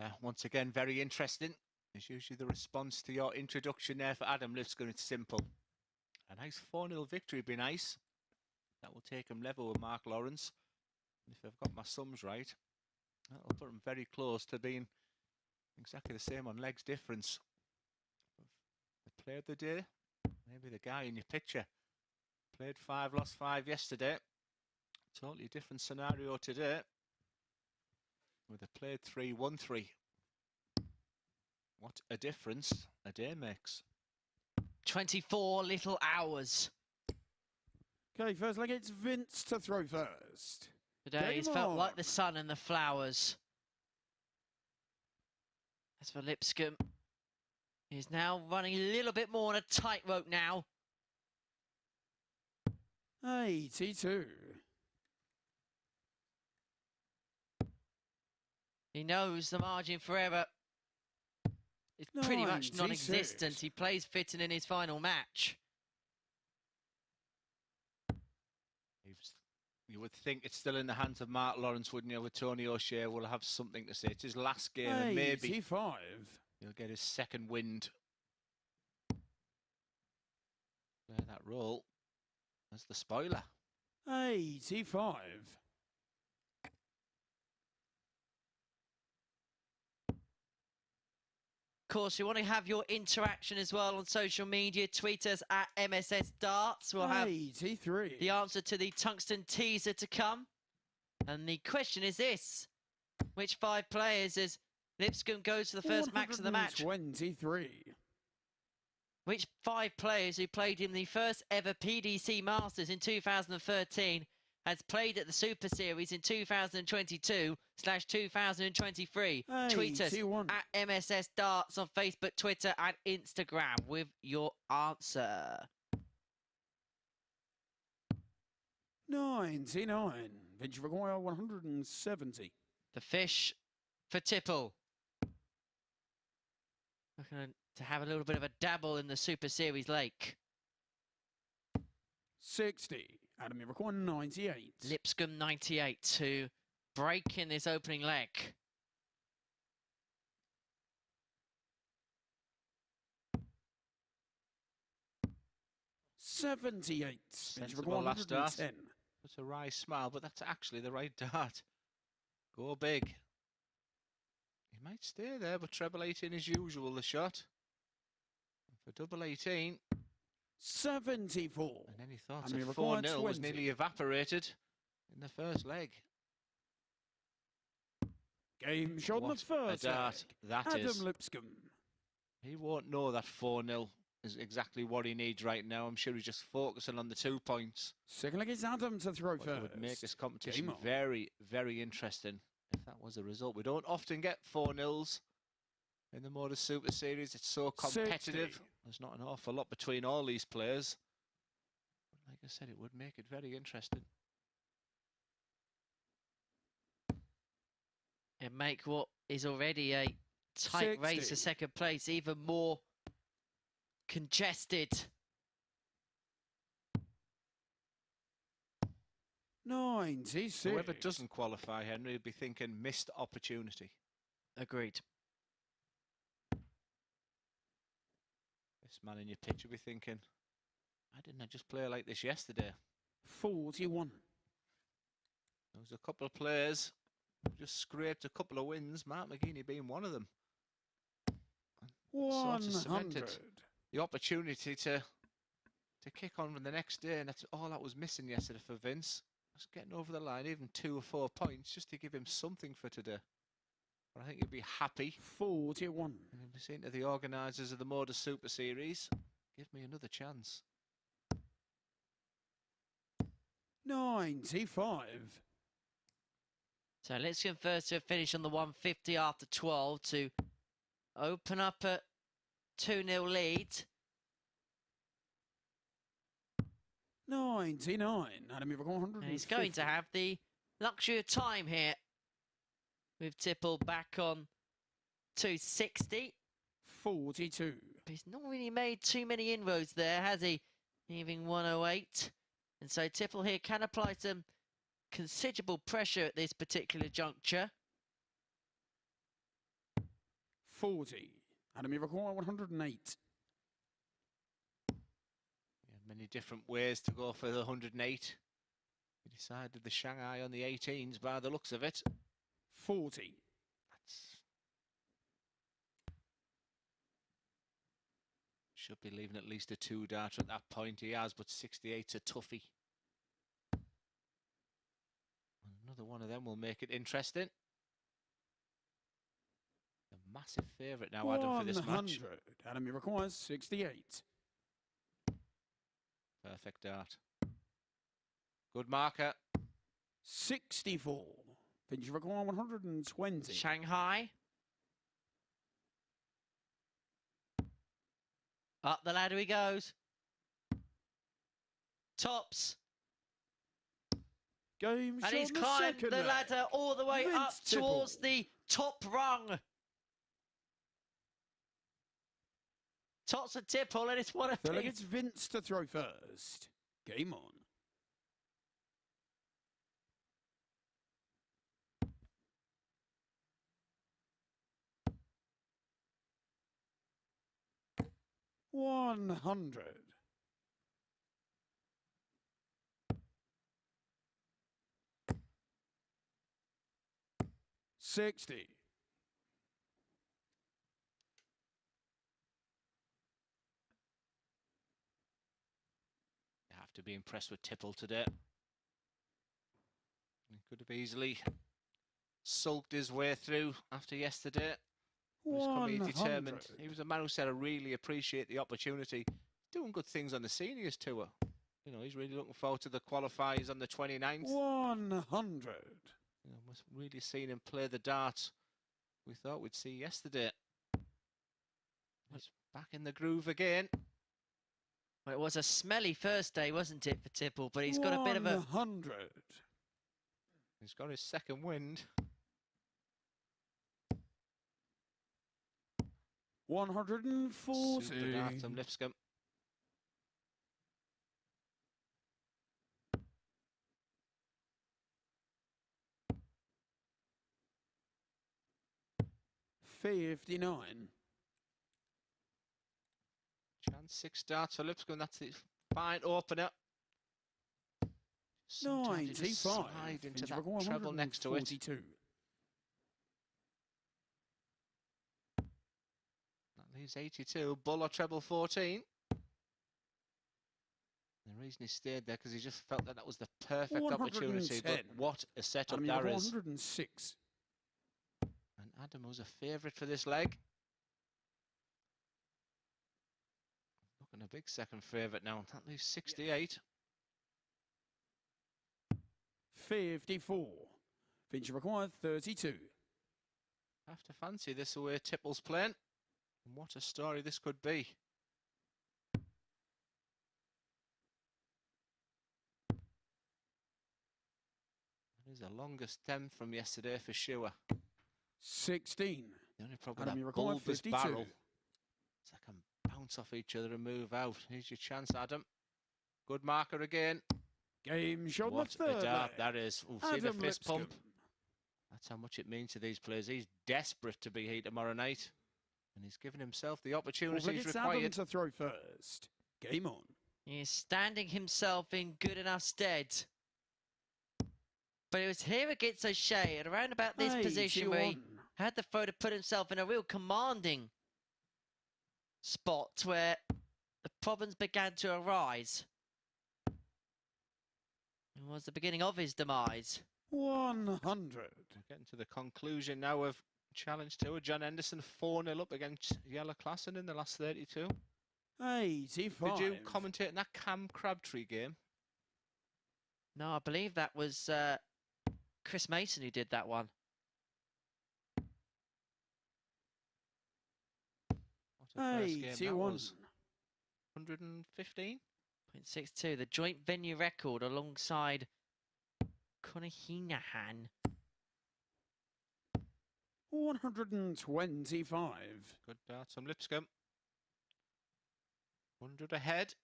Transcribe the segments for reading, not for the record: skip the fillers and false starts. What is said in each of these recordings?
Yeah, once again, very interesting. It's usually the response to your introduction there for Adam Lipscombe. It's simple. A nice 4-0 victory would be nice. That will take him level with Mark Lawrence. And if I've got my sums right, that'll put him very close to being exactly the same on legs difference. The player of the day, maybe the guy in your picture. Played 5, lost 5 yesterday. Totally different scenario today. With a played 3, won 3. What a difference a day makes. 24 little hours. Okay, first leg, it's Vince to throw first. Today it's felt like the sun and the flowers. As for Lipscombe, he's now running a little bit more on a tightrope now. 82. He knows the margin for error is pretty much non-existent. He plays fitting in his final match. You would think it's still in the hands of Mark Lawrence, wouldn't you? With Tony O'Shea will have something to say. It's his last game, and maybe he'll get his second wind. Play that role as the spoiler. 85. Of course, you want to have your interaction as well on social media. Tweet us at MSS Darts. We'll have 83. The answer to the tungsten teaser to come. And the question is this: which 5 players as Lipscombe goes to the first max of the match? 23. Which 5 players who played in the first ever PDC Masters in 2013 has played at the Super Series in 2022/2023? Tweet us at MSS Darts on Facebook, Twitter and Instagram with your answer. 99. Vince require 170. The fish for Tipple. Looking to have a little bit of a dabble in the Super Series lake. 60. Adam, you require 98. Lipscombe 98 to break in this opening leg. $78. Sensible last dart. It's a wry smile, but that's actually the right dart. Go big. He might stay there, but treble 18 is usual, the shot. For double 18. 74. And any thoughts of 4-0 was nearly evaporated in the first leg. Game shot in the first dart leg. Adam Lipscombe. He won't know that 4-0 is exactly what he needs right now. I'm sure he's just focusing on the 2 points. Second leg is Adam to throw first. It would make this competition very, very interesting if that was the result. We don't often get 4-0s in the Modus Super Series. It's so competitive. 60. There's not an awful lot between all these players. But like I said, it would make it very interesting. And make what is already a tight 60. race for second place even more congested. 96. Whoever doesn't qualify, Henry, would be thinking missed opportunity. Agreed. This man in your picture will be thinking, why didn't I just play like this yesterday? 41. There was a couple of players who just scraped a couple of wins, Mark McGeaney being one of them. 100. The opportunity to kick on the next day, and that's all that was missing yesterday for Vince. Just getting over the line, even 2 or 4 points, just to give him something for today. But I think he'd be happy. 41. And he'd be saying to the organisers of the Modus Super Series, give me another chance. 95. So let's go first to a finish on the 150 after 12 to open up a 2-0 lead. 99. Adam, you've got 150. And he's going to have the luxury of time here with Tipple back on 260. 42. But he's not really made too many inroads there, has he? Leaving 108. And so Tipple here can apply some considerable pressure at this particular juncture. 40. Adam, you require 108. Yeah, many different ways to go for the 108. We decided the Shanghai on the 18s by the looks of it. 40. That's... Should be leaving at least a 2-darter at that point. He has, but 68's a toughie. Another one of them will make it interesting. A massive favourite now, Adam, for this match. 100. Adam, you require 68. Perfect dart. Good marker. 64. Vince, you require 120. Shanghai. Up the ladder he goes. Tops. Game And shot he's in the climbed second the leg. ladder all the way up Vince Tipple. towards the top rung. Tops of Tipple, and it's one of Feel like these. it's Vince to throw first. Game on. $100. 60. You have to be impressed with Tipple today. He could have easily sulked his way through after yesterday. He's coming determined. 100. He was a man who said, I really appreciate the opportunity. Doing good things on the seniors tour. You know, he's really looking forward to the qualifiers on the 29th. 100. You know, was really seen him play the darts we thought we'd see yesterday. He's back in the groove again. Well, it was a smelly first day, wasn't it, for Tipple? But he's got a bit of a... 100. He's got his second wind. 140. Super dart from Lipscombe. $59. Chance 6 darts for Lipscombe. That's the fine opener. Sometimes you just 95. slide into Finch that treble next to it. 142. That leaves 82. Bull or treble 14. The reason he stayed there because he just felt that that was the perfect opportunity. But 110. what a setup Adam, there you're is. 106. And Adam was a favourite for this leg. Looking a big second favourite now. That leaves 68. 54. Finch required 32. Have to fancy this the way Tipple's playing. And what a story this could be. That is the longest stem from yesterday for sure. 16. The only problem Adam, you with that require bulbous 52. barrel is I can bounce off each other and move out. Here's your chance, Adam. Good marker again. Game shot What the third a dart leg. that is. We'll see the Adam fist Lipscombe. pump. That's how much it means to these players. He's desperate to be here tomorrow night. And he's given himself the opportunities It's Adam required. to throw first. Game on. He's standing himself in good enough stead. But it was here against O'Shea at around about this position where he 81. had the throw to put himself in a real commanding spot where the problems began to arise. It was the beginning of his demise. 100. We're getting to the conclusion now of Challenge Tour. John Henderson 4-0 up against Yellow Klassen in the last 32. 85. Did you commentate in that Cam Crabtree game? No, I believe that was Chris Mason who did that one. What a first game that 81. was. 115? 0.62, the joint venue record alongside Conor Hinahan. 125. Good darts from Lipscombe. 100 ahead.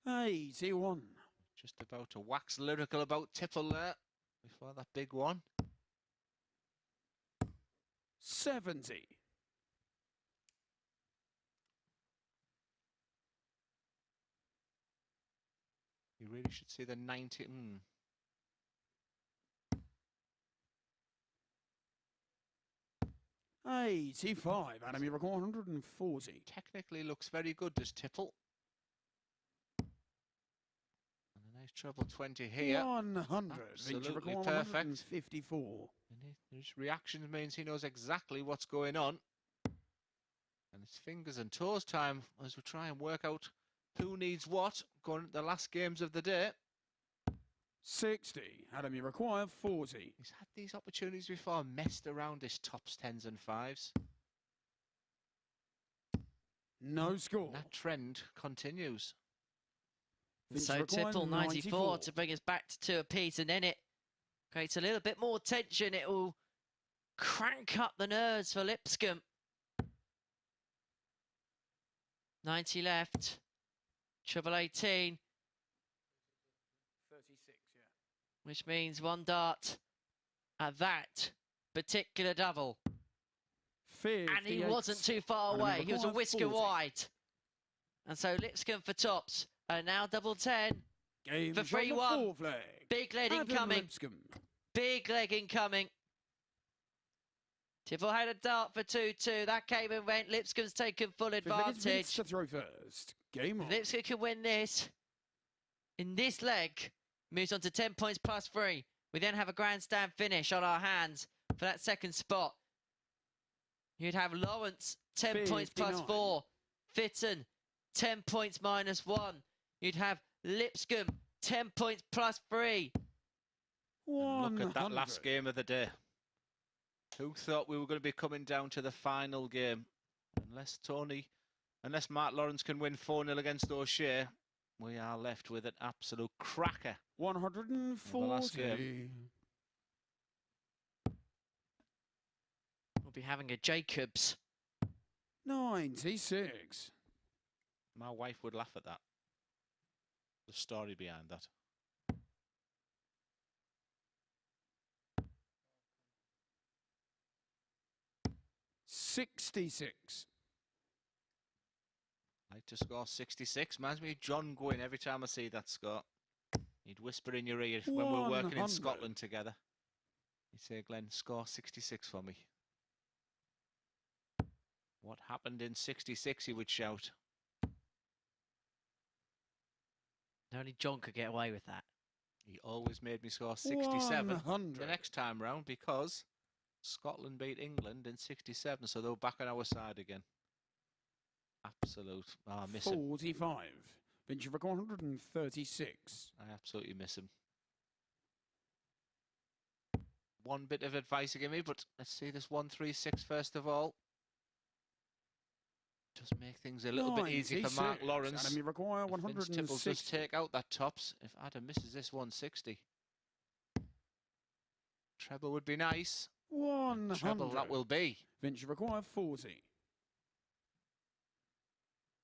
$81. Just about to wax lyrical about Tipple there before that big one. 70. You really should see the 90. 85. Adam, you record 140. Technically looks very good, does Tipple. And a nice treble 20 here. 100. Absolutely record perfect. 154. And his reaction means he knows exactly what's going on. And it's fingers and toes time as we try and work out who needs what going into the last games of the day. 60. Adam, you require 40. He's had these opportunities before, messed around his tops, 10s and 5s. No score. And that trend continues. Vince So required Tipple 94 94. to bring us back to 2 apiece, and then it creates a little bit more tension. It will crank up the nerves for Lipscombe. 90 left. Treble 18. 36, yeah. Which means one dart at that particular double. 58. And he wasn't too far And away. He was a required whisker 40. wide. And so Lipscombe for tops. And now double 10. Game For from the 3-1. four flag. Big lead Adam incoming. Lipscombe. Big leg incoming. Tipple had a dart for 2-2. That came and went. Lipscombe's taken full Fifth leg is Vince advantage. to throw first. Game on. Lipscombe can win this. In this leg, moves on to 10 points plus 3. We then have a grandstand finish on our hands for that second spot. You'd have Lawrence, 10 points plus 59. 4. Fitton, 10 points minus 1. You'd have Lipscombe, 10 points plus 3. And look at that 100. last game of the day. Who thought we were going to be coming down to the final game? Unless Mark Lawrence can win 4-0 against O'Shea, we are left with an absolute cracker. 140. We'll be having a Jacobs. 96. My wife would laugh at that. The story behind that. $66. Like to score 66. Reminds me of John Gwynn every time I see that score. He'd whisper in your ear when we're working in 100. Scotland together. He'd say, Glenn, score 66 for me. What happened in 66, he would shout. Only John could get away with that. He always made me score 67 the 100. next time round because Scotland beat England in 67, so they were back on our side again. Absolute. Oh, I miss him. 45. Vinci record 136. I absolutely miss him. One bit of advice to give me, but let's see this 136 first of all. Just make things a little bit easy for Mark 96. Lawrence. Adam, you require If Vince Tipple does 160. take out that tops, if Adam misses this 160. Treble would be nice. 100. Treble that will be. Vinci require 40.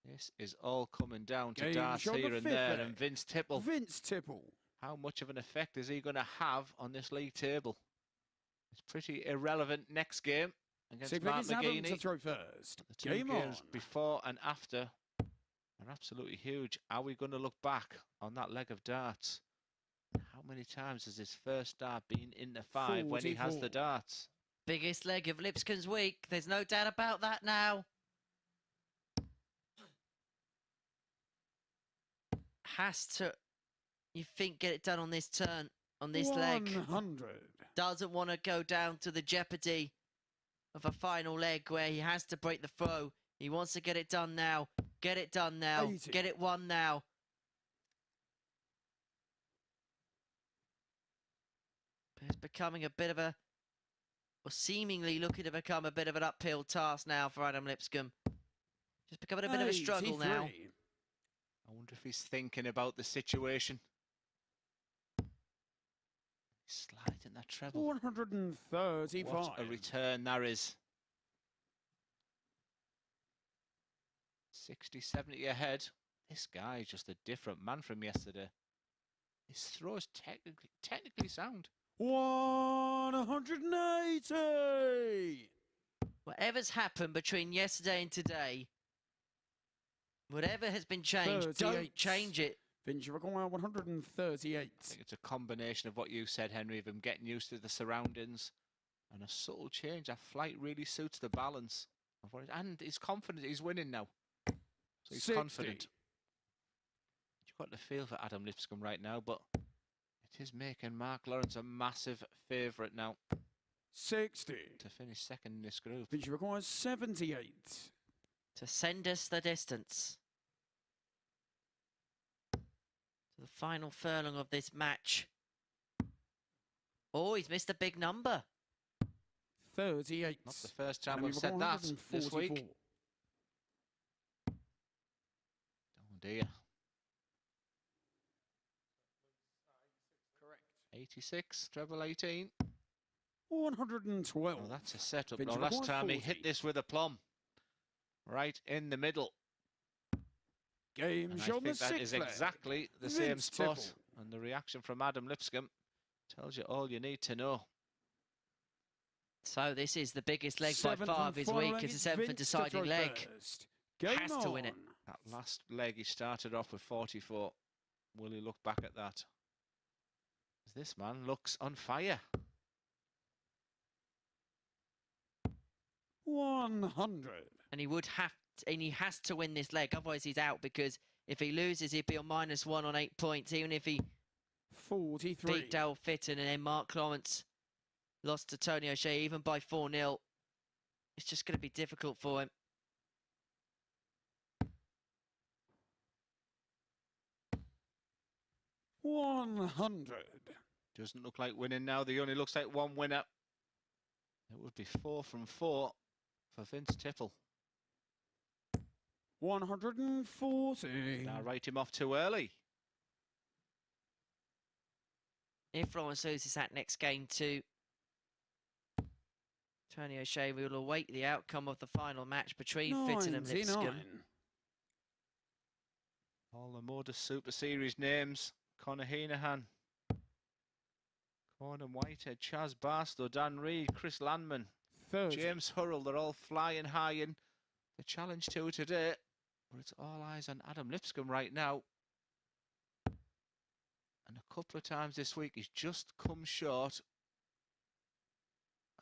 This is all coming down to Game darts show the here and fifth there, leg. and Vince Tipple. Vince Tipple. How much of an effect is he going to have on this league table? It's pretty irrelevant next game against Six Mark leg is Adam to McGeaney. throw first. The two Game on. games before and after are absolutely huge. Are we going to look back on that leg of darts? How many times has his first dart been in the 5 when he has the 44. darts? Biggest leg of Lipscombe's week. There's no doubt about that now. Has to, you think, get it done on this turn, on this leg. 100. Doesn't want to go down to the jeopardy of a final leg where he has to break the throw. He wants to get it done now. Get it done now. 80. Get it won now. But it's becoming a bit of a, or seemingly looking to become a bit of an uphill task now for Adam Lipscombe. Just becoming a bit of a struggle now. 83. I wonder if he's thinking about the situation. He's sliding that treble. 135. What a return there is. 60, 70 ahead. This guy is just a different man from yesterday. His throw is technically sound. 180. Whatever's happened between yesterday and today, whatever has been changed, don't 38. change it. Vince, you require 138. I think it's a combination of what you said, Henry, of him getting used to the surroundings and a subtle change. That flight really suits the balance of what and he's confident. He's winning now, so he's 60. confident. You've got the feel for Adam Lipscombe right now, but it is making Mark Lawrence a massive favourite now 60. to finish second in this group. Vince, you require 78. To send us the distance. To the final furlong of this match. Oh, he's missed a big number. 38. Not the first time Adam, we've you said require that this 144. week. Oh dear. Correct. 86, treble 18. 112. Oh, that's a setup. Vince, No, you last require time he 40. hit this with a plum. Right in the middle. Game And I shown the think that is sixth leg. exactly the same Vince spot. Tipple. And the reaction from Adam Lipscombe tells you all you need to know. So this is the biggest leg by Seventh far and of his final week. leg, It's a it's seventh and Vince to deciding throw leg. first. Game Has to win it. on. That last leg he started off with 44. Will he look back at that? This man looks on fire. 100. And he would have and he has to win this leg, otherwise he's out, because if he loses he'd be on -1 on 8 points, even if he 43. beat Dale Fitton and then Mark Lawrence lost to Tony O'Shea even by 4-0. It's just going to be difficult for him. $100. Doesn't look like winning now. The only looks like one winner. It would be 4 from 4 for Vince Tipple. 140. Now write him off too early. If Lawrence loses that next game to Tony O'Shea, we will await the outcome of the final match between Fitton and 99. Lipscombe. All the Modus Super Series names. Conor Heenahan, Gordon Whitehead, Chaz Barstow, Dan Reed, Chris Landman, 30. James Hurrell. They're all flying high in the Challenge Tour today. But it's all eyes on Adam Lipscombe right now. And a couple of times this week he's just come short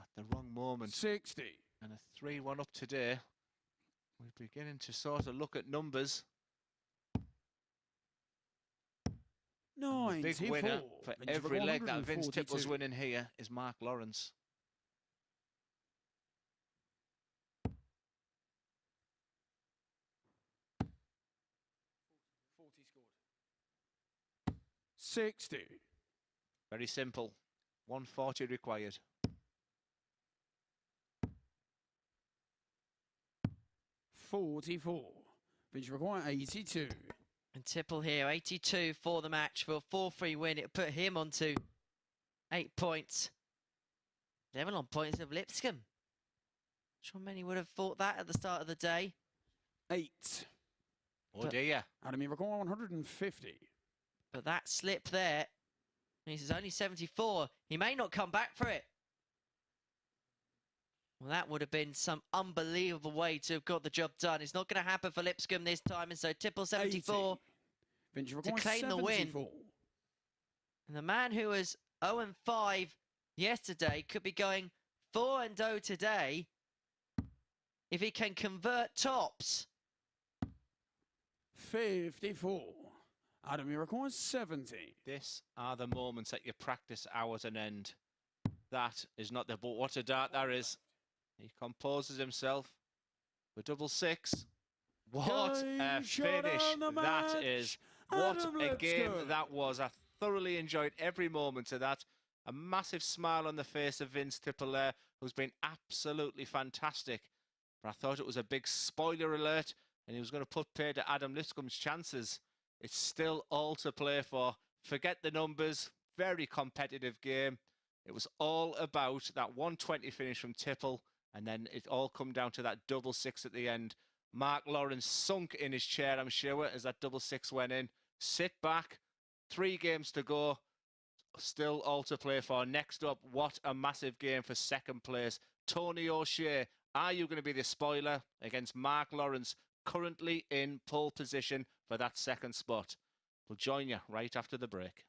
at the wrong moment. 60. And a 3-1 up today. We're beginning to sort of look at numbers. And the big winner 94. for Vince every leg that Vince 142. Tipple's winning here is Mark Lawrence. scored. 60. Very simple. 140 required. 44. Vince require 82. And Tipple here, 82 for the match for a 4-3 win. It put him onto 8 points. Level on points of Lipscombe. Sure many would have thought that at the start of the day. 8. Oh But- dear. Adam, you require 150. But that slip there means it's only 74. He may not come back for it. Well, that would have been some unbelievable way to have got the job done. It's not going to happen for Lipscombe this time, and so Tipple 74. 80. Vince require claim the win. 74. And the man who was 0-5 yesterday could be going 4-0 today if he can convert tops. 54. Adam, you require 70. This are the moments that you practice hours on end. That is not the... But what a dart that is. He composes himself for double 6. What a Game shot finish on the that match. is. What Adam a game Lipscombe. that was. I thoroughly enjoyed every moment of that. A massive smile on the face of Vince Tipple there, who's been absolutely fantastic. But I thought it was a big spoiler alert, and he was going to put pay to Adam Lipscombe's chances. It's still all to play for. Forget the numbers. Very competitive game. It was all about that 120 finish from Tipple, and then it all come down to that double 6 at the end. Mark Lawrence sunk in his chair, I'm sure, as that double 6 went in. Sit back, 3 games to go. Still all to play for. Next up, what a massive game for second place. Tony O'Shea, are you going to be the spoiler against Mark Lawrence, currently in pole position for that second spot? We'll join you right after the break.